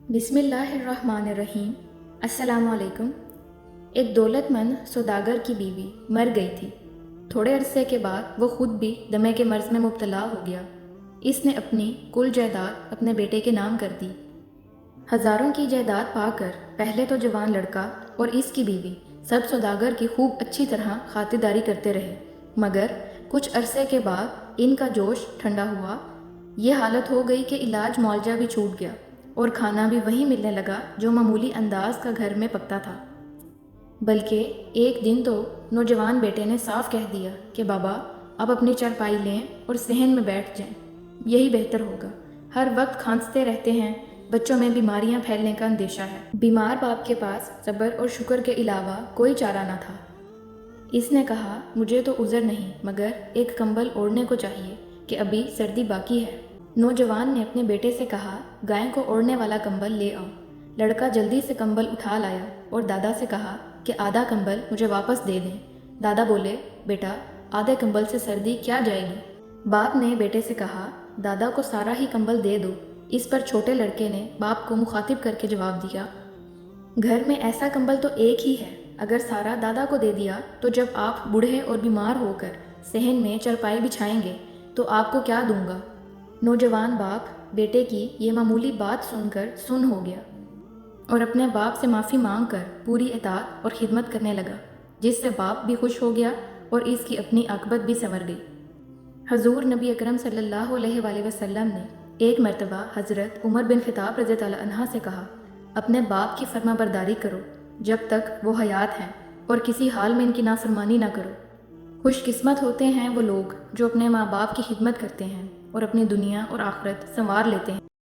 बिस्मिल्लाहिर्रहमानिर्रहीम। अस्सलाम वालेकुम। एक दौलतमंद सौदागर की बीवी मर गई थी। थोड़े अरसे के बाद वो खुद भी दमे के मर्ज़ में मुब्तला हो गया। इसने अपनी कुल जायदाद अपने बेटे के नाम कर दी। हज़ारों की जायदाद पाकर पहले तो जवान लड़का और इसकी बीवी सब सौदागर की खूब अच्छी तरह खातिरदारी करते रहे, मगर कुछ अरसे के बाद इनका जोश ठंडा हुआ। ये हालत हो गई कि इलाज मुआवजा भी छूट गया और खाना भी वही मिलने लगा जो मामूली अंदाज का घर में पकता था। बल्कि एक दिन तो नौजवान बेटे ने साफ कह दिया कि बाबा, अब अपनी चारपाई लें और सहन में बैठ जाएं, यही बेहतर होगा। हर वक्त खांसते रहते हैं, बच्चों में बीमारियां फैलने का अंदेशा है। बीमार बाप के पास सब्र और शुक्र के अलावा कोई चारा न था। इसने कहा, मुझे तो उज़र नहीं, मगर एक कंबल ओढ़ने को चाहिए कि अभी सर्दी बाकी है। नौजवान ने अपने बेटे से कहा, गाय को ओढ़ने वाला कंबल ले आओ। लड़का जल्दी से कंबल उठा लाया और दादा से कहा कि आधा कंबल मुझे वापस दे दें। दादा बोले, बेटा, आधे कंबल से सर्दी क्या जाएगी। बाप ने बेटे से कहा, दादा को सारा ही कंबल दे दो। इस पर छोटे लड़के ने बाप को मुखातिब करके जवाब दिया, घर में ऐसा कंबल तो एक ही है, अगर सारा दादा को दे दिया तो जब आप बूढ़े और बीमार होकर सहन में चारपाई बिछाएंगे तो आपको क्या दूंगा। नौजवान बाप बेटे की ये मामूली बात सुनकर सुन हो गया और अपने बाप से माफ़ी मांगकर पूरी इताअत और खिदमत करने लगा, जिससे बाप भी खुश हो गया और इसकी अपनी आकबत भी संवर गई। हजूर नबी अकरम सल्लल्लाहु अलैहि वसल्लम ने एक मरतबा हज़रत उमर बिन खिताब रज़ी अल्लाह अन्हा से कहा, अपने बाप की फरमाबरदारी करो जब तक वो हयात हैं और किसी हाल में इनकी नाफरमानी ना करो। खुशकिस्मत होते हैं वो लोग जो अपने माँ बाप की खिदमत करते हैं और अपनी दुनिया और आखिरत संवार लेते हैं।